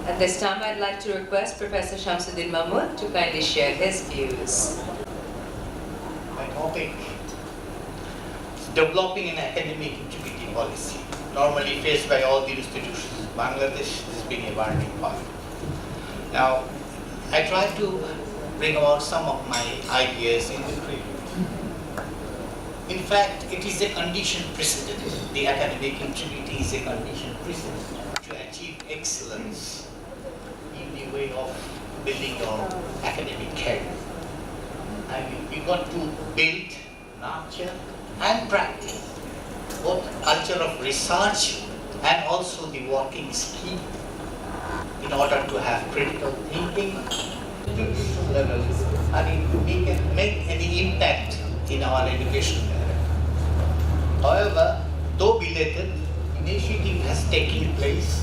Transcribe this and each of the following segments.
At this time, I'd like to request Professor Shamsuddin Mahmood to kindly share his views. My topic is developing an academic integrity policy, normally faced by all the institutions in Bangladesh, this being a burning point. Now, I try to bring about some of my ideas in the prelude. In fact, it is a condition precedent. The academic integrity is a condition precedent to achieve excellence in the way of building your academic career. I mean, you got to build, nurture, and practice both culture of research and also the working skill in order to have critical thinking, institutional levels, and make any impact in our education area. However, though belated, initiative has taken place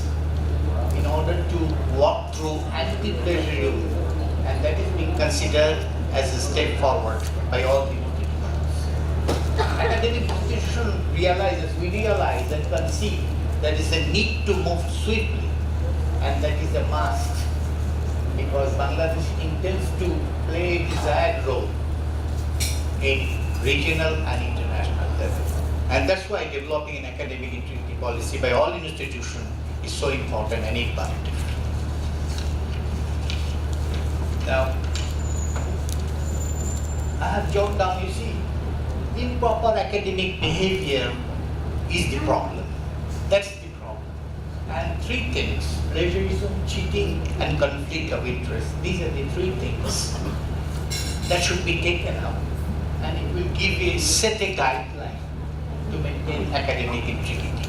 in order to walk through anti-plagiarism, and that is being considered as a step forward by all the institutions. Academic institutions we realize and conceive there is a need to move swiftly, and that is a must, because Bangladesh intends to play a desired role in regional and international level. And that's why developing an academic integrity policy by all institutions is so important and imperative. Now, I have jotted down, you see, improper academic behavior is the problem. That's the problem. And three things: plagiarism, cheating, and conflict of interest. These are the three things that should be taken up, and it will give you set a guideline to maintain academic integrity.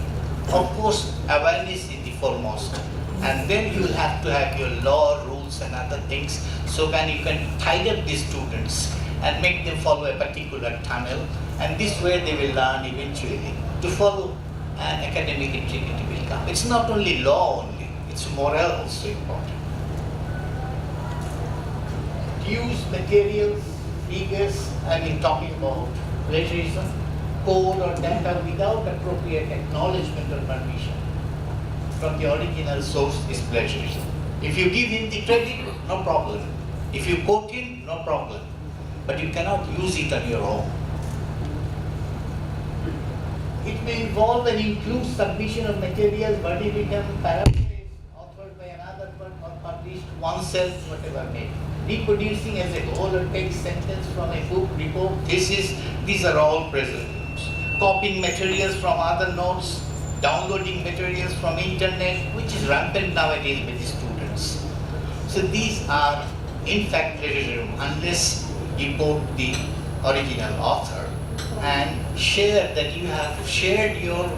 Of course, awareness is the foremost, and then you will have to have your law, rules, and other things, so that you can guide up the students and make them follow a particular tunnel, and this way they will learn eventually to follow, and academic integrity will come. It's not only law only, it's moral also important. Use materials, figures, talking about plagiarism, code or data without appropriate acknowledgement or permission from the original source is plagiarism. If you give him the credit, no problem. If you quote him, no problem. But you cannot use it on your own. It may involve and include submission of materials, body written, paraphrase, authored by another person or published oneself, whatever may be. Reproducing as a whole or text sentence from a book, report, thesis, these are all present. Copying materials from other notes, downloading materials from internet, which is rampant nowadays with the students. So these are in fact plagiarism unless you quote the original author and share that you have shared your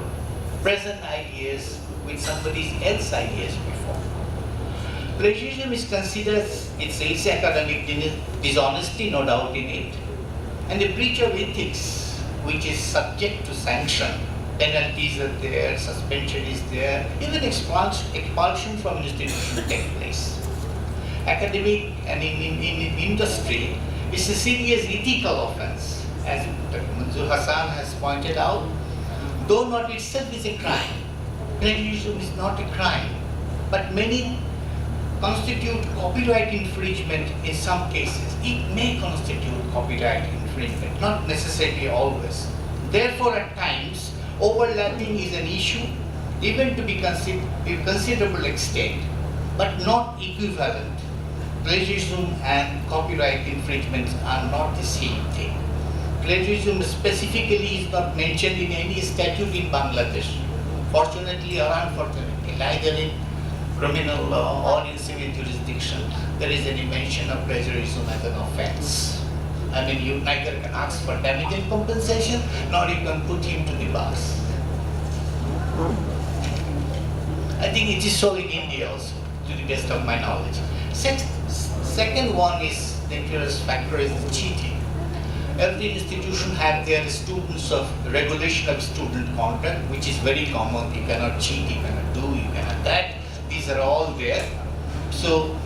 present ideas with somebody else's ideas before. Plagiarism is considered, it's academic dishonesty, no doubt in it, and a breach of ethics, which is subject to sanction. Penalties are there, suspension is there, even expulsion from institution take place. Academic and in industry is a serious ethical offense, as Dr. Manzoor Hassan has pointed out. Though not itself is a crime, plagiarism is not a crime, but many constitute copyright infringement in some cases. It may constitute copyright infringement, not necessarily always. Therefore, at times, overlapping is an issue, even to be a considerable extent, but not equivalent. Plagiarism and copyright infringements are not the same thing. Plagiarism specifically is not mentioned in any statute in Bangladesh, fortunately or unfortunately, neither in criminal law or in civil jurisdiction there is any mention of plagiarism as an offense. You neither can ask for damage and compensation, nor you can put him to the bus. I think it is so in India also, to the best of my knowledge. Second one is the dangerous factor is the cheating. Every institution have their students of regulation of student conduct, which is very common. You cannot cheat, you cannot do, you cannot that. These are all there. So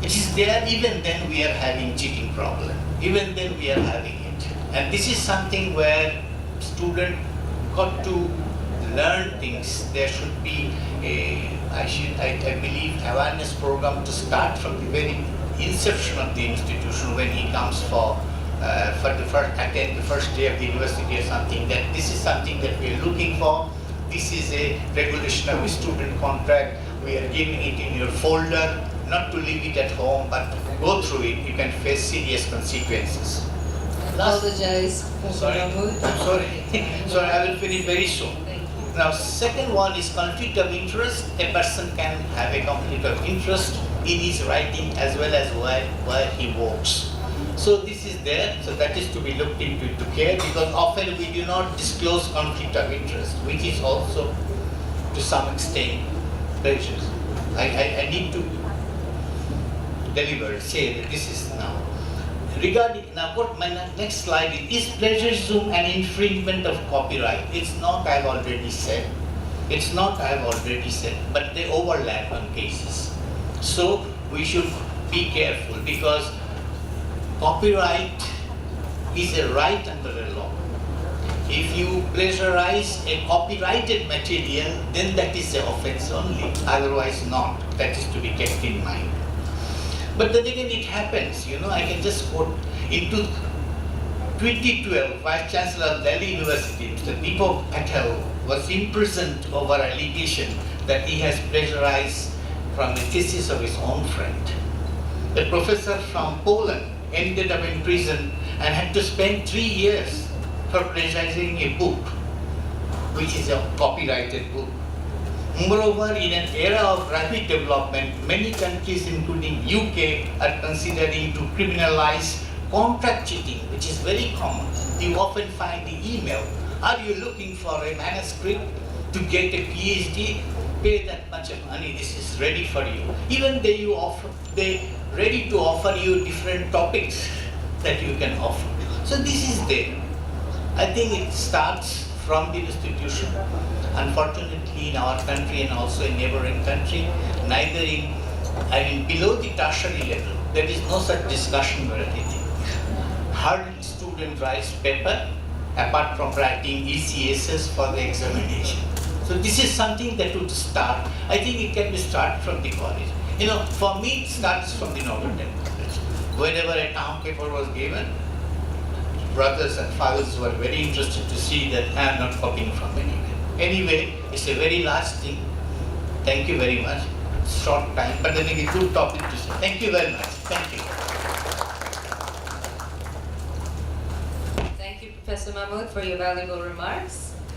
it is there. Even then we are having cheating problem. Even then we are having it. And this is something where student got to learn things, there should be I believe, awareness program to start from the very inception of the institution when he comes for the first day of the university or something, that this is something that we are looking for. This is a regulation of a student contract. We are giving it in your folder, not to leave it at home, but go through it. You can face serious consequences. Apologize, Professor Sorry, Mahmood. I'm sorry. Sorry, I will finish very soon. Thank you. Now, second one is conflict of interest. A person can have a conflict of interest in his writing as well as where he works. So this is there, so that is to be looked into to care, because often we do not disclose conflict of interest, which is also to some extent pleasures. I need to deliver, say that this is now. Regarding, now what my next slide is plagiarism an infringement of copyright? It's not, I've already said. It's not, I've already said, but they overlap on cases. So we should be careful, because copyright is a right under the law. If you plagiarize a copyrighted material, then that is an offense only, otherwise not. That is to be kept in mind. But then again, it happens, I can just quote, into 2012, Vice Chancellor of Delhi University, Mr. Deepak Patel, was imprisoned over allegation that he has plagiarized from a thesis of his own friend. The professor from Poland ended up in prison and had to spend 3 years for plagiarizing a book, which is a copyrighted book. Moreover, in an era of rapid development, many countries, including UK, are considering to criminalize contract cheating, which is very common. You often find the email, are you looking for a manuscript to get a PhD? Pay that much of money, this is ready for you. Even they ready to offer you different topics that you can offer. So this is there. I think it starts from the institution. Unfortunately, in our country and also in neighboring country, neither below the tertiary level, there is no such discussion or anything. Hardly student writes paper, apart from writing ECSs for the examination. So this is something that would start. I think it can be started from the college. For me, it starts from the Novotel College. Whenever a term paper was given, brothers and fathers were very interested to see that I am not copying from anywhere. Anyway, it's a very large thing. Thank you very much. Short time, but then a good topic to say. Thank you very much. Thank you. Thank you, Professor Mahmood, for your valuable remarks.